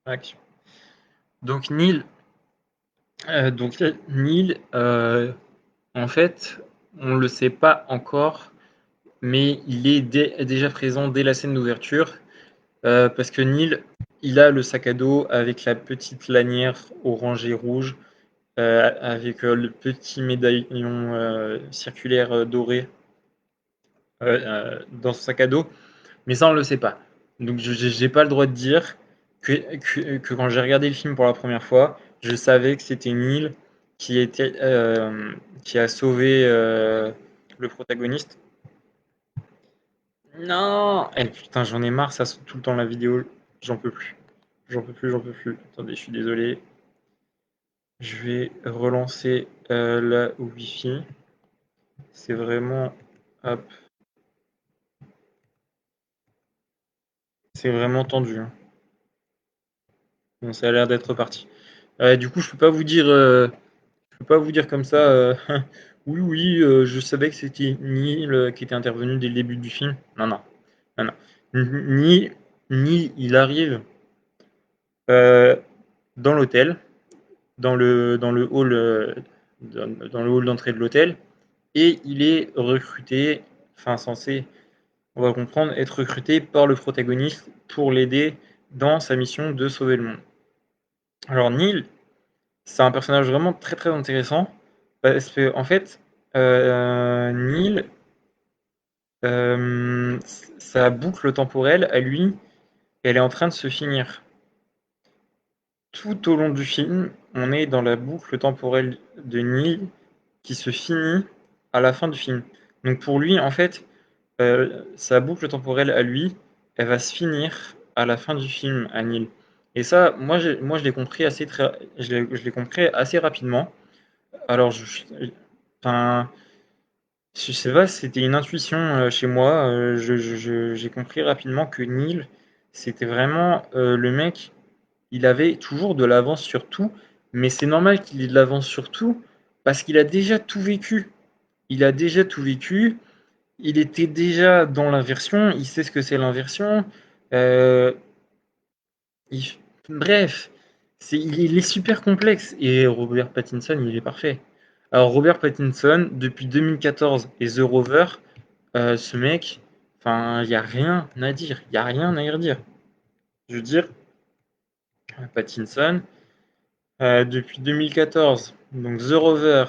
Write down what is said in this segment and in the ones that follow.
Action. Donc Neil, Neil, en fait, on le sait pas encore, mais il est déjà présent dès la scène d'ouverture, parce que Neil, il a le sac à dos avec la petite lanière orange et rouge, avec le petit médaillon circulaire doré dans son sac à dos, mais ça on le sait pas. Donc je n'ai pas le droit de dire que quand j'ai regardé le film pour la première fois, je savais que c'était Neil qui était qui a sauvé le protagoniste. Non, putain, j'en ai marre, ça saute tout le temps la vidéo, j'en peux plus. J'en peux plus, j'en peux plus. Attendez, je suis désolé. Je vais relancer la Wi-Fi. C'est vraiment, hop, c'est vraiment tendu, hein. Bon, ça a l'air d'être reparti. Du coup, je peux pas vous dire comme ça. Oui, oui, je savais que c'était Neil qui était intervenu dès le début du film. Non, non, non, non. Neil, Neil, il arrive euh, dans l'hôtel, dans le hall, dans le hall d'entrée de l'hôtel, et il est recruté, enfin censé, on va comprendre, être recruté par le protagoniste pour l'aider dans sa mission de sauver le monde. Alors Neil, c'est un personnage vraiment très très intéressant parce que en fait, Neil, sa boucle temporelle à lui, elle est en train de se finir. Tout au long du film, on est dans la boucle temporelle de Neil qui se finit à la fin du film. Donc pour lui, en fait, sa boucle temporelle à lui, elle va se finir à la fin du film à Neil. Et ça, moi je l'ai compris je l'ai compris assez rapidement. Alors, enfin, je sais pas, c'était une intuition chez moi. J'ai compris rapidement que Neil, c'était vraiment le mec, il avait toujours de l'avance sur tout, mais c'est normal qu'il ait de l'avance sur tout parce qu'il a déjà tout vécu. Il a déjà tout vécu, il était déjà dans l'inversion, il sait ce que c'est l'inversion. Euh, il- Bref, il est super complexe et Robert Pattinson, il est parfait. Alors Robert Pattinson, depuis 2014 et The Rover, ce mec, enfin, il n'y a rien à dire, il n'y a rien à y redire. Je veux dire, Pattinson, depuis 2014, donc The Rover,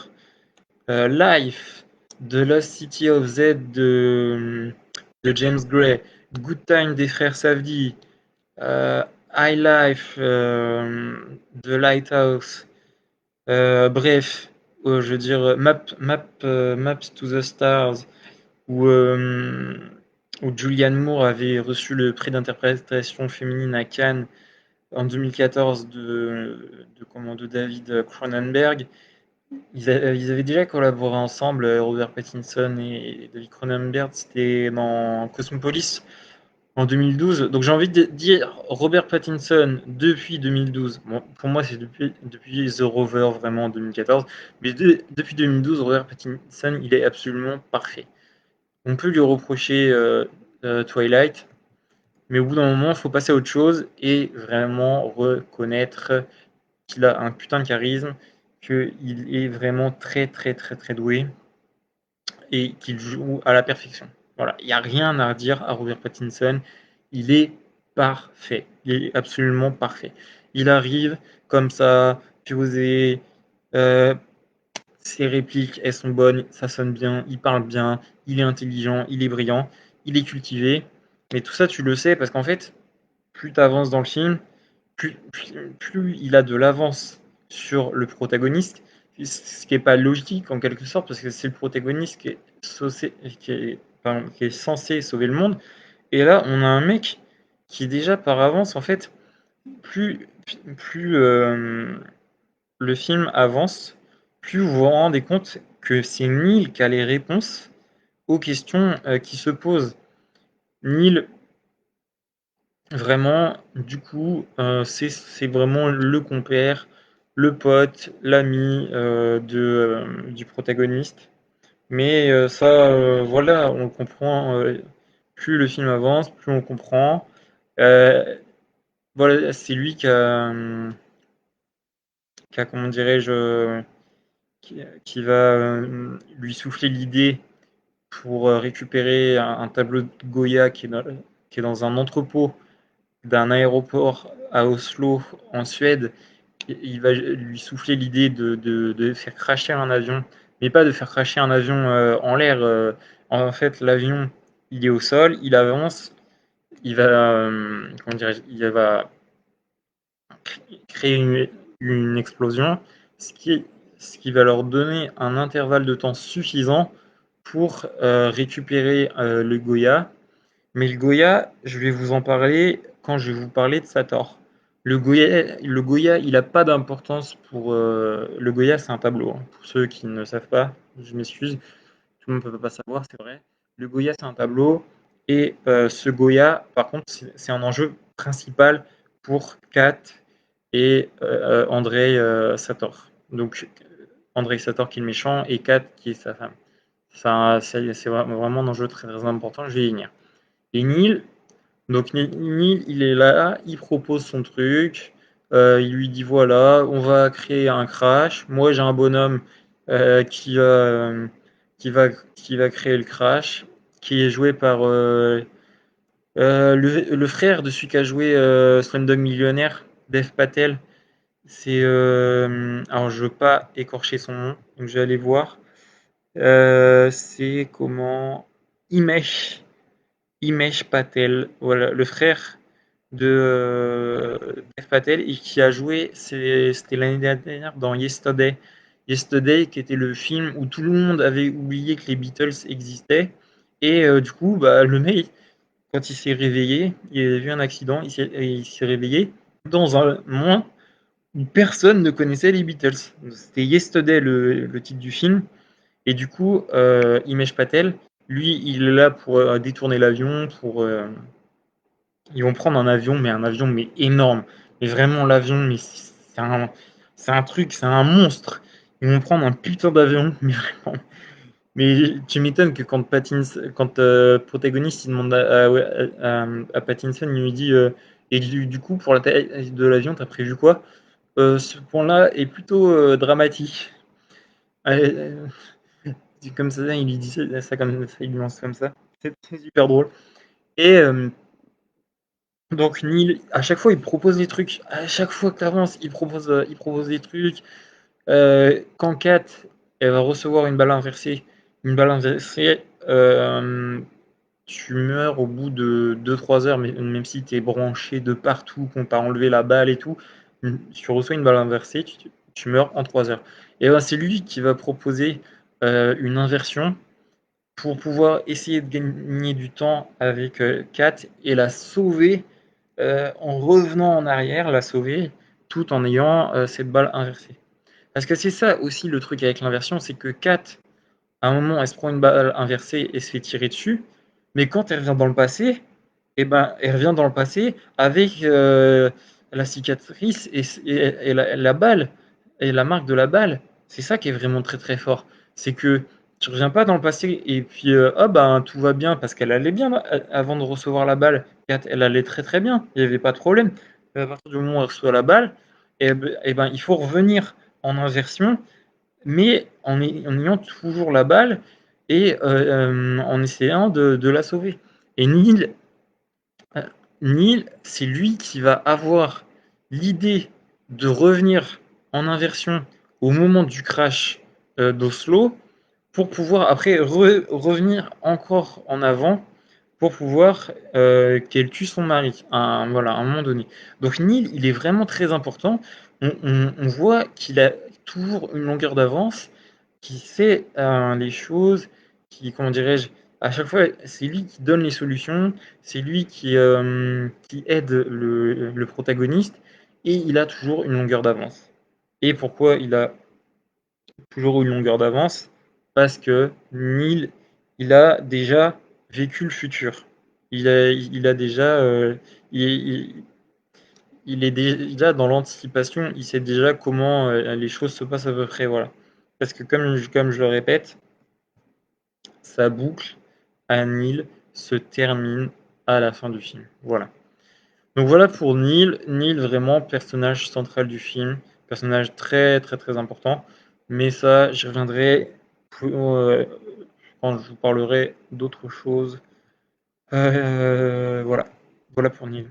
Life, The Lost City of Z de James Gray, Good Time des frères Safdie, euh, High Life, The Lighthouse, bref, je veux dire Maps to the Stars, où, où Julianne Moore avait reçu le prix d'interprétation féminine à Cannes en 2014 de David Cronenberg. Ils avaient déjà collaboré ensemble, Robert Pattinson et David Cronenberg, c'était dans Cosmopolis en 2012. Donc j'ai envie de dire Robert Pattinson depuis 2012. Bon, pour moi, c'est depuis The Rover vraiment en 2014. Mais depuis 2012, Robert Pattinson, il est absolument parfait. On peut lui reprocher Twilight, mais au bout d'un moment, il faut passer à autre chose et vraiment reconnaître qu'il a un putain de charisme, qu'il est vraiment très très très très doué et qu'il joue à la perfection. Voilà, il n'y a rien à redire à Robert Pattinson. Il est parfait. Il est absolument parfait. Il arrive comme ça, posé, euh, ses répliques, elles sont bonnes, ça sonne bien, il parle bien, il est intelligent, il est brillant, il est cultivé. Mais tout ça, tu le sais parce qu'en fait, plus tu avances dans le film, plus il a de l'avance sur le protagoniste, ce qui n'est pas logique en quelque sorte, parce que c'est le protagoniste qui est censé sauver le monde. Et là, on a un mec qui déjà par avance, en fait, plus, plus le film avance, plus vous vous rendez compte que c'est Neil qui a les réponses aux questions qui se posent. Neil, vraiment, du coup, c'est vraiment le compère, le pote, l'ami du protagoniste. Mais ça, voilà, on le comprend. Plus le film avance, plus on comprend. Euh, voilà, c'est lui qui a comment dirais-je, qui va lui souffler l'idée pour récupérer un tableau de Goya qui est dans un entrepôt d'un aéroport à Oslo, en Suède. Il va lui souffler l'idée de faire crasher un avion, mais pas de faire crasher un avion en l'air. En fait, l'avion, il est au sol, il avance, comment dirais-je, il va créer une explosion, ce qui, ce qui va leur donner un intervalle de temps suffisant pour récupérer le Goya. Mais le Goya, je vais vous en parler quand je vais vous parler de Sator. Le Goya il n'a pas d'importance pour. Le Goya, c'est un tableau, hein. Pour ceux qui ne savent pas, je m'excuse, tout le monde ne peut pas savoir, c'est vrai. Le Goya, c'est un tableau. Et ce Goya, par contre, c'est un enjeu principal pour Kat et Andrei Sator. Donc, Andrei Sator qui est le méchant et Kat qui est sa femme. Ça, c'est vraiment un enjeu très, très important, je vais y venir. Et Neil, donc Neil, il est là, il propose son truc, il lui dit voilà, on va créer un crash. Moi, j'ai un bonhomme qui va créer le crash, qui est joué par le frère de celui qui a joué Slumdog Millionnaire, Dev Patel. C'est alors je veux pas écorcher son nom, donc je vais aller voir. C'est comment Himesh Patel, voilà, le frère de Dev Patel et qui a joué, c'était l'année dernière dans Yesterday. Yesterday, qui était le film où tout le monde avait oublié que les Beatles existaient. Et du coup, bah, le mec, quand il s'est réveillé, il a vu un accident, il s'est réveillé dans un monde où personne ne connaissait les Beatles. C'était Yesterday le titre du film. Et du coup, Himesh Patel, lui, il est là pour détourner l'avion, ils vont prendre un avion, mais un avion mais énorme. Mais vraiment l'avion, mais c'est un truc, c'est un monstre. Ils vont prendre un putain d'avion, mais vraiment. Mais tu m'étonnes que quand protagoniste il demande à Pattinson, il lui dit et du coup pour la taille de l'avion, t'as prévu quoi? Ce point-là est plutôt dramatique. Euh, Comme ça, il lui dit ça comme ça, il lui lance comme ça. C'est super drôle. Et donc Neil, à chaque fois, il propose des trucs. À chaque fois que tu avances, il propose des trucs. Quand Kat, elle va recevoir une balle inversée, tu meurs au bout de 2-3 heures, même si tu es branché de partout, qu'on t'a enlevé la balle et tout. Tu reçois une balle inversée, tu meurs en 3 heures. Et ben, c'est lui qui va proposer une inversion pour pouvoir essayer de gagner du temps avec Kat et la sauver en revenant en arrière, la sauver tout en ayant cette balle inversée. Parce que c'est ça aussi le truc avec l'inversion, c'est que Kat, à un moment, elle se prend une balle inversée et se fait tirer dessus, mais quand elle revient dans le passé, eh ben, elle revient dans le passé avec la cicatrice et la balle, et la marque de la balle. C'est ça qui est vraiment très très fort. C'est que tu reviens pas dans le passé et puis oh ben tout va bien parce qu'elle allait bien avant de recevoir la balle. Elle allait très très bien, il n'y avait pas de problème. Mais à partir du moment où elle reçoit la balle, et ben, il faut revenir en inversion, mais en ayant toujours la balle et en essayant de la sauver. Et euh, Neil, c'est lui qui va avoir l'idée de revenir en inversion au moment du crash d'Oslo pour pouvoir après revenir encore en avant pour pouvoir qu'elle tue son mari, voilà, à un moment donné. Donc Neil, il est vraiment très important. On voit qu'il a toujours une longueur d'avance, qui sait les choses, qui, comment dirais-je, à chaque fois, c'est lui qui donne les solutions, c'est lui qui aide le protagoniste, et il a toujours une longueur d'avance. Et pourquoi il a toujours une longueur d'avance? Parce que Neil, il a déjà vécu le futur. Il a déjà, il est déjà dans l'anticipation, il sait déjà comment les choses se passent à peu près, voilà. Parce que comme je le répète, sa boucle à Neil se termine à la fin du film. Voilà. Donc voilà pour Neil. Neil, vraiment personnage central du film, personnage très très très important. Mais ça, j'y reviendrai quand je vous parlerai d'autres choses. Voilà, voilà pour Neil.